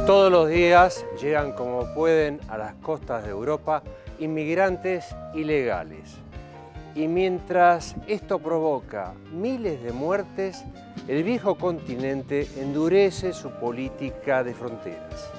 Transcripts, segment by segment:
Todos los días llegan como pueden a las costas de Europa inmigrantes ilegales. Y mientras esto provoca miles de muertes, el viejo continente endurece su política de fronteras.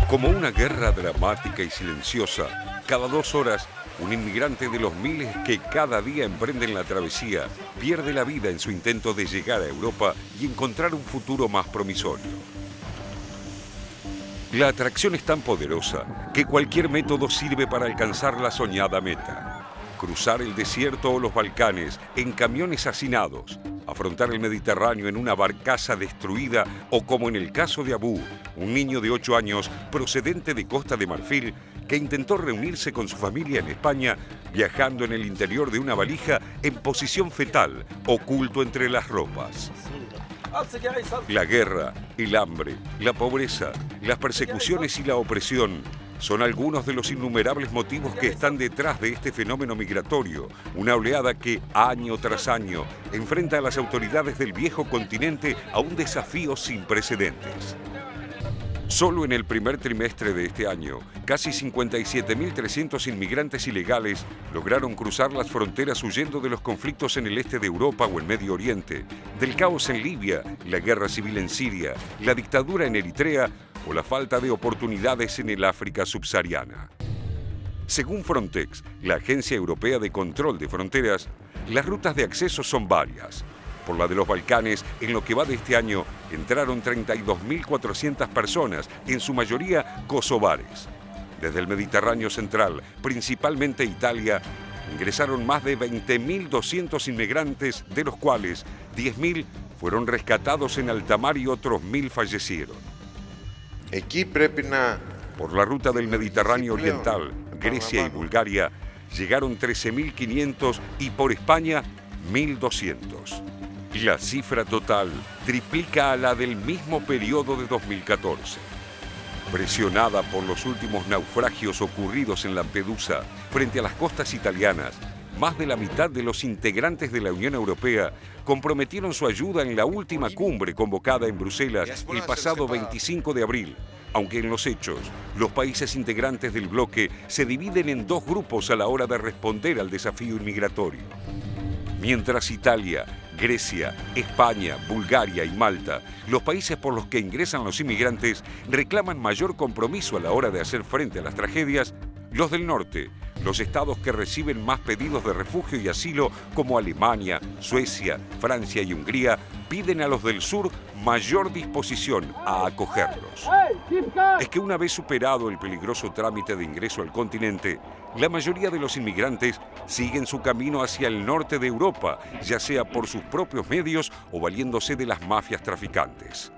Como una guerra dramática y silenciosa, cada 2 horas, un inmigrante de los miles que cada día emprenden la travesía pierde la vida en su intento de llegar a Europa y encontrar un futuro más promisorio. La atracción es tan poderosa que cualquier método sirve para alcanzar la soñada meta. Cruzar el desierto o los Balcanes en camiones hacinados, afrontar el Mediterráneo en una barcaza destruida o, como en el caso de Abu, un niño de 8 años procedente de Costa de Marfil que intentó reunirse con su familia en España viajando en el interior de una valija en posición fetal, oculto entre las ropas. La guerra, el hambre, la pobreza, las persecuciones y la opresión son algunos de los innumerables motivos que están detrás de este fenómeno migratorio, una oleada que, año tras año, enfrenta a las autoridades del viejo continente a un desafío sin precedentes. Solo en el primer trimestre de este año, casi 57.300 inmigrantes ilegales lograron cruzar las fronteras huyendo de los conflictos en el este de Europa o en Medio Oriente, del caos en Libia, la guerra civil en Siria, la dictadura en Eritrea o la falta de oportunidades en el África subsahariana. Según Frontex, la Agencia Europea de Control de Fronteras, las rutas de acceso son varias. Por la de los Balcanes, en lo que va de este año, entraron 32.400 personas, en su mayoría kosovares. Desde el Mediterráneo central, principalmente Italia, ingresaron más de 20.200 inmigrantes, de los cuales 10.000 fueron rescatados en alta mar y otros 1.000 fallecieron. Por la ruta del Mediterráneo oriental, Grecia y Bulgaria, llegaron 13.500 y por España, 1.200. La cifra total triplica a la del mismo periodo de 2014. Presionada por los últimos naufragios ocurridos en Lampedusa frente a las costas italianas, más de la mitad de los integrantes de la Unión Europea comprometieron su ayuda en la última cumbre convocada en Bruselas el pasado 25 de abril. Aunque en los hechos, los países integrantes del bloque se dividen en 2 grupos a la hora de responder al desafío inmigratorio. Mientras Italia, Grecia, España, Bulgaria y Malta, los países por los que ingresan los inmigrantes, reclaman mayor compromiso a la hora de hacer frente a las tragedias, los del norte, los estados que reciben más pedidos de refugio y asilo como Alemania, Suecia, Francia y Hungría, piden a los del sur mayor disposición a acogerlos. Es que una vez superado el peligroso trámite de ingreso al continente, la mayoría de los inmigrantes siguen su camino hacia el norte de Europa, ya sea por sus propios medios o valiéndose de las mafias traficantes.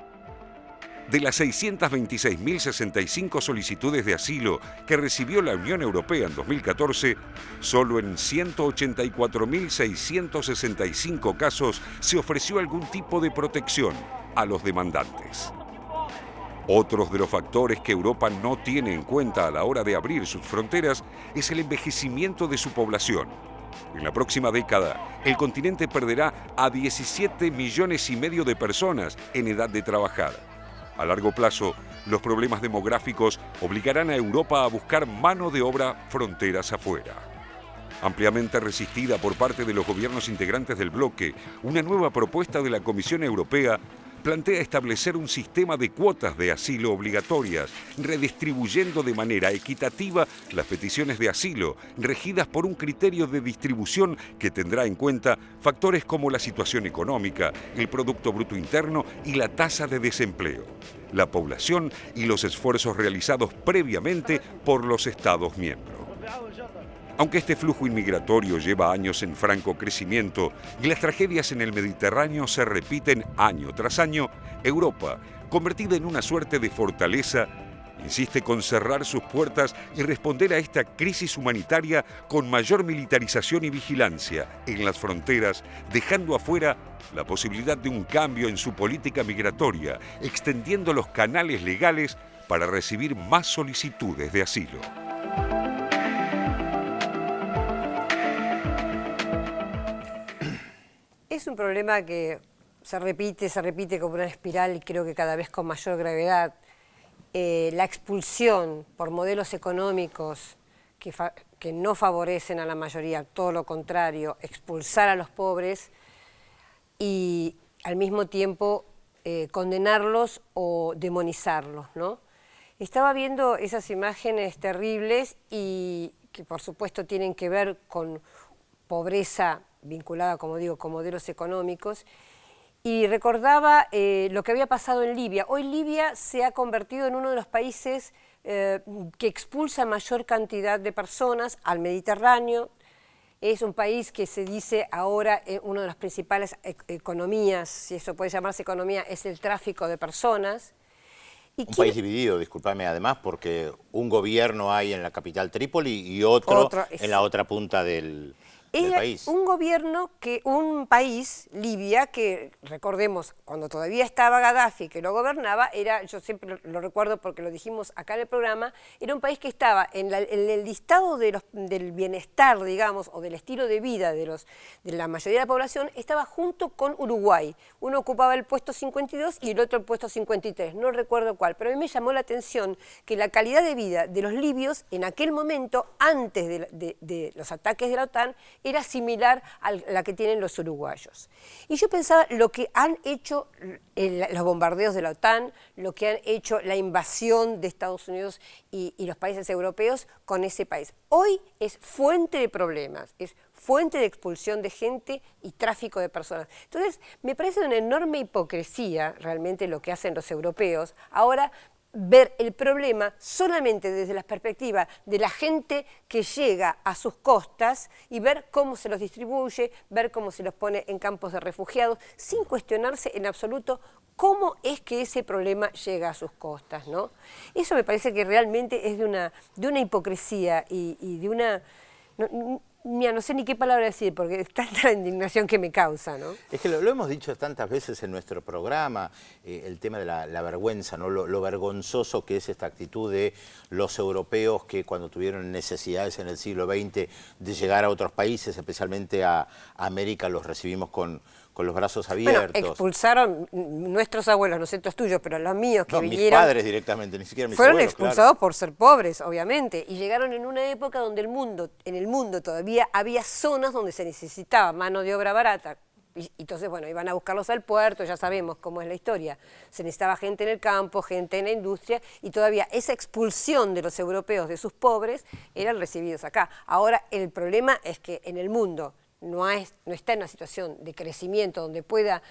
De las 626.065 solicitudes de asilo que recibió la Unión Europea en 2014, solo en 184.665 casos se ofreció algún tipo de protección a los demandantes. Otros de los factores que Europa no tiene en cuenta a la hora de abrir sus fronteras es el envejecimiento de su población. En la próxima década, el continente perderá a 17,5 millones de personas en edad de trabajar. A largo plazo, los problemas demográficos obligarán a Europa a buscar mano de obra fronteras afuera. Ampliamente resistida por parte de los gobiernos integrantes del bloque, una nueva propuesta de la Comisión Europea plantea establecer un sistema de cuotas de asilo obligatorias, redistribuyendo de manera equitativa las peticiones de asilo, regidas por un criterio de distribución que tendrá en cuenta factores como la situación económica, el Producto Bruto Interno y la tasa de desempleo, la población y los esfuerzos realizados previamente por los Estados miembros. Aunque este flujo inmigratorio lleva años en franco crecimiento y las tragedias en el Mediterráneo se repiten año tras año, Europa, convertida en una suerte de fortaleza, insiste con cerrar sus puertas y responder a esta crisis humanitaria con mayor militarización y vigilancia en las fronteras, dejando afuera la posibilidad de un cambio en su política migratoria, extendiendo los canales legales para recibir más solicitudes de asilo. es un problema que se repite como una espiral y creo que cada vez con mayor gravedad. La expulsión por modelos económicos que no favorecen a la mayoría, todo lo contrario, expulsar a los pobres y al mismo tiempo condenarlos o demonizarlos, ¿no? Estaba viendo esas imágenes terribles y que por supuesto tienen que ver con pobreza vinculada, como digo, con modelos económicos, y recordaba lo que había pasado en Libia. Hoy Libia se ha convertido en uno de los países que expulsa mayor cantidad de personas al Mediterráneo. Es un país que se dice ahora una de las principales economías, si eso puede llamarse economía, es el tráfico de personas. Un país dividido, discúlpame, además, porque un gobierno hay en la capital Trípoli y otro en la otra punta del país. Un país, Libia, que recordemos, cuando todavía estaba Gaddafi, que lo gobernaba, yo siempre lo recuerdo porque lo dijimos acá en el programa, era un país que estaba en el listado del bienestar, digamos, o del estilo de vida de la mayoría de la población, estaba junto con Uruguay. Uno ocupaba el puesto 52 y el otro el puesto 53, no recuerdo cuál, pero a mí me llamó la atención que la calidad de vida de los libios en aquel momento, antes de los ataques de la OTAN, era similar a la que tienen los uruguayos. Y yo pensaba lo que han hecho los bombardeos de la OTAN, lo que han hecho la invasión de Estados Unidos y los países europeos con ese país. Hoy es fuente de problemas, es fuente de expulsión de gente y tráfico de personas. Entonces, me parece una enorme hipocresía realmente lo que hacen los europeos. Ahora, ver el problema solamente desde la perspectiva de la gente que llega a sus costas y ver cómo se los distribuye, ver cómo se los pone en campos de refugiados, sin cuestionarse en absoluto cómo es que ese problema llega a sus costas, ¿no? Eso me parece que realmente es de una hipocresía y de una... Mira, no sé ni qué palabra decir, porque es tanta la indignación que me causa, ¿no? Es que lo hemos dicho tantas veces en nuestro programa, el tema de la vergüenza, ¿no? Lo vergonzoso que es esta actitud de los europeos que cuando tuvieron necesidades en el siglo XX de llegar a otros países, especialmente a América, los recibimos con los brazos abiertos. Bueno, expulsaron nuestros abuelos, no sé los tuyos, pero los míos que vinieron... mis padres directamente, ni siquiera mis fueron abuelos, expulsados claro, por ser pobres, obviamente, y llegaron en una época donde en el mundo todavía había zonas donde se necesitaba mano de obra barata. Y entonces, bueno, iban a buscarlos al puerto, ya sabemos cómo es la historia. Se necesitaba gente en el campo, gente en la industria, y todavía esa expulsión de los europeos de sus pobres eran recibidos acá. Ahora, el problema es que en el mundo no está en una situación de crecimiento donde pueda,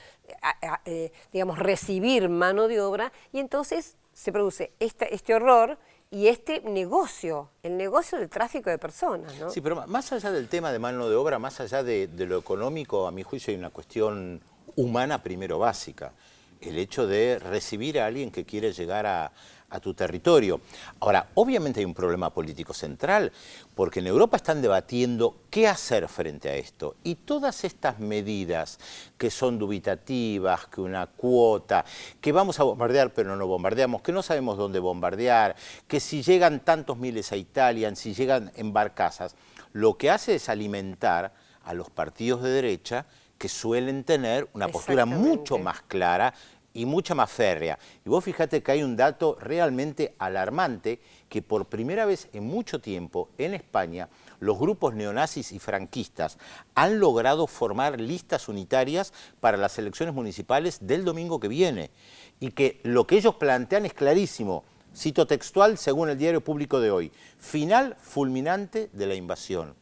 digamos, recibir mano de obra, y entonces se produce este horror y este negocio, el negocio del tráfico de personas, ¿no? Sí, pero más allá del tema de mano de obra, más allá de lo económico, a mi juicio hay una cuestión humana primero básica. El hecho de recibir a alguien que quiere llegar a tu territorio. Ahora, obviamente hay un problema político central, porque en Europa están debatiendo qué hacer frente a esto. Y todas estas medidas que son dubitativas, que una cuota, que vamos a bombardear pero no bombardeamos, que no sabemos dónde bombardear, que si llegan tantos miles a Italia, si llegan en barcazas, lo que hace es alimentar a los partidos de derecha que suelen tener una postura mucho más clara y mucha más férrea. Y vos fíjate que hay un dato realmente alarmante, que por primera vez en mucho tiempo en España los grupos neonazis y franquistas han logrado formar listas unitarias para las elecciones municipales del domingo que viene. Y que lo que ellos plantean es clarísimo, cito textual según el Diario Público de hoy: final fulminante de la invasión.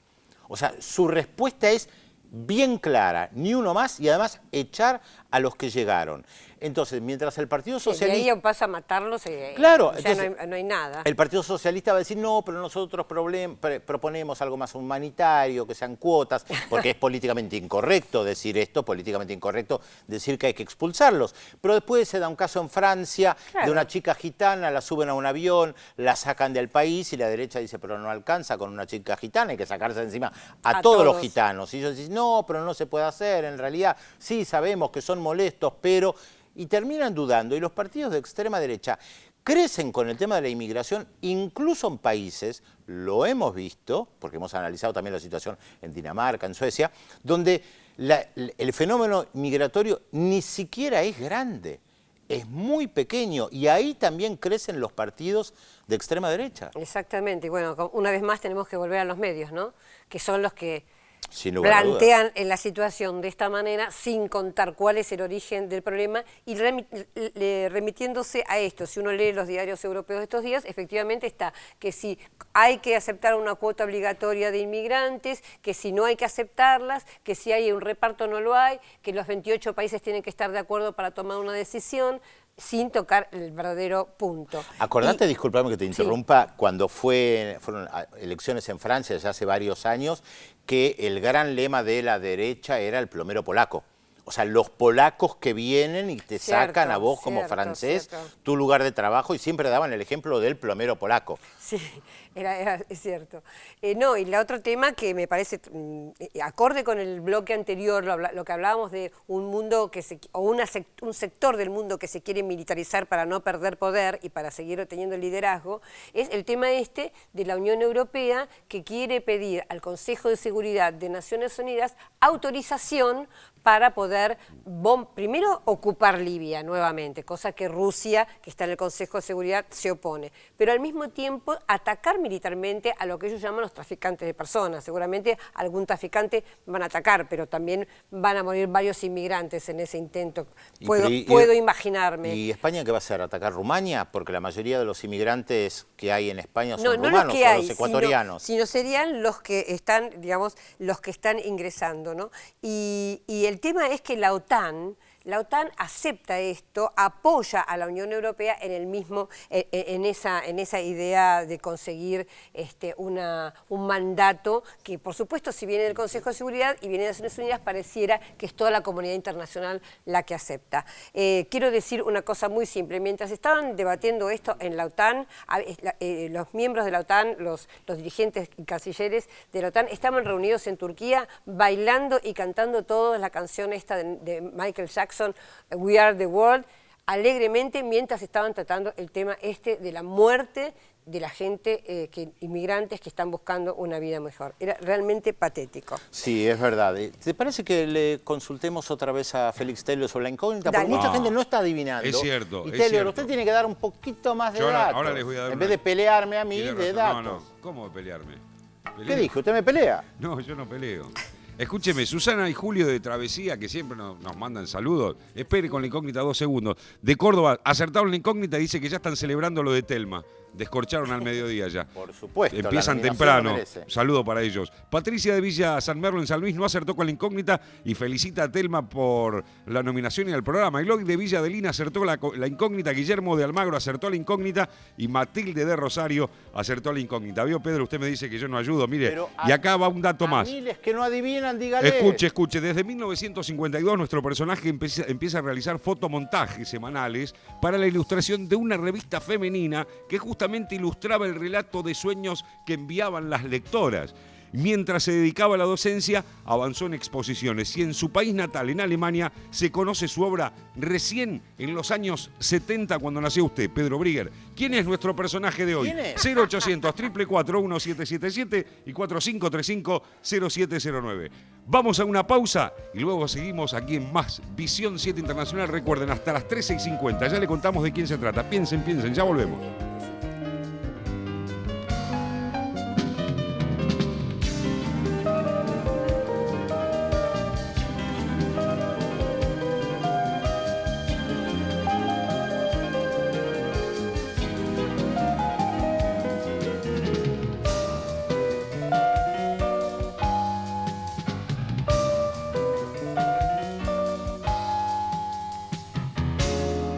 O sea, su respuesta es bien clara, ni uno más, y además echar a los que llegaron. Entonces, mientras el Partido Socialista... Y ahí pasa a matarlos claro, ya entonces, no hay nada. El Partido Socialista va a decir, no, pero nosotros proponemos algo más humanitario, que sean cuotas, porque es políticamente incorrecto decir esto, políticamente incorrecto decir que hay que expulsarlos. Pero después se da un caso en Francia, de una chica gitana, la suben a un avión, la sacan del país y la derecha dice, pero no alcanza con una chica gitana, hay que sacarse encima a todos los gitanos. Y ellos dicen, no, pero no se puede hacer, en realidad sí sabemos que son molestos, pero... Y terminan dudando, y los partidos de extrema derecha crecen con el tema de la inmigración, incluso en países, lo hemos visto, porque hemos analizado también la situación en Dinamarca, en Suecia, donde el fenómeno migratorio ni siquiera es grande, es muy pequeño y ahí también crecen los partidos de extrema derecha. Exactamente, y bueno, una vez más tenemos que volver a los medios, ¿no? Que son los que Sin lugar a dudas. plantean en la situación de esta manera sin contar cuál es el origen del problema y remitiéndose a esto. Si uno lee los diarios europeos de estos días, efectivamente está que si hay que aceptar una cuota obligatoria de inmigrantes, que si no hay que aceptarlas, que si hay un reparto no lo hay, que los 28 países tienen que estar de acuerdo para tomar una decisión, sin tocar el verdadero punto. Acordate, disculpame que te interrumpa, cuando fueron elecciones en Francia ya hace varios años, que el gran lema de la derecha era el plomero polaco. O sea, los polacos que vienen y te sacan a vos como francés tu lugar de trabajo y siempre daban el ejemplo del plomero polaco. Sí, es cierto. No, y el otro tema que me parece acorde con el bloque anterior, lo que hablábamos de un mundo un sector del mundo que se quiere militarizar para no perder poder y para seguir teniendo el liderazgo, es el tema de la Unión Europea que quiere pedir al Consejo de Seguridad de Naciones Unidas autorización para poder, primero, ocupar Libia nuevamente, cosa que Rusia, que está en el Consejo de Seguridad, se opone, pero al mismo tiempo atacar militarmente a lo que ellos llaman los traficantes de personas. Seguramente algún traficante van a atacar, pero también van a morir varios inmigrantes en ese intento. Puedo imaginarme. ¿Y España qué va a hacer? ¿Atacar Rumania? Porque la mayoría de los inmigrantes que hay en España son rumanos, los que hay, los ecuatorianos. Sino serían los que están, digamos, los que están ingresando, ¿no? Y el tema es que la OTAN acepta esto, apoya a la Unión Europea en el mismo, en esa idea de conseguir un mandato que, por supuesto, si viene del Consejo de Seguridad y viene de Naciones Unidas, pareciera que es toda la comunidad internacional la que acepta. Quiero decir una cosa muy simple. Mientras estaban debatiendo esto en la OTAN, los miembros de la OTAN, los dirigentes y cancilleres de la OTAN, estaban reunidos en Turquía bailando y cantando todos la canción esta de Michael Jackson, We Are the World, alegremente mientras estaban tratando el tema de la muerte de la gente, inmigrantes que están buscando una vida mejor. Era realmente patético. Sí, es verdad. ¿Te parece que le consultemos otra vez a Félix Taylor sobre la incógnita? Porque mucha gente no está adivinando. Es cierto. Y Taylor, usted tiene que dar un poquito más de datos. Ahora les voy a dar en vez de pelearme a mí, de datos. No, ¿cómo pelearme? ¿Qué dijo? ¿Usted me pelea? No, yo no peleo. Escúcheme, Susana y Julio de Travesía, que siempre nos mandan saludos. Espere con la incógnita 2 segundos. De Córdoba, acertaron la incógnita y dice que ya están celebrando lo de Telma. Descorcharon al mediodía ya. Por supuesto. Empiezan temprano. Saludo para ellos. Patricia de Villa San Merlo en San Luis no acertó con la incógnita y felicita a Telma por la nominación y al programa. Eloy de Villa Adelina acertó la incógnita. Guillermo de Almagro acertó la incógnita y Matilde de Rosario acertó la incógnita. ¿Vio, Pedro? Usted me dice que yo no ayudo. Mire, y acá va un dato más. Miles que no adivinan, dígale. Escuche. Desde 1952 nuestro personaje empieza a realizar fotomontajes semanales para la ilustración de una revista femenina que justamente ilustraba el relato de sueños que enviaban las lectoras. Mientras se dedicaba a la docencia, avanzó en exposiciones y en su país natal, en Alemania, se conoce su obra recién en los años 70, cuando nació usted, Pedro Brigger. ¿Quién es nuestro personaje de hoy? 0800 444 1777 y 4535-0709. Vamos a una pausa y luego seguimos aquí en más Visión 7 Internacional. Recuerden, hasta las 13:50. Ya le contamos de quién se trata. Piensen, ya volvemos.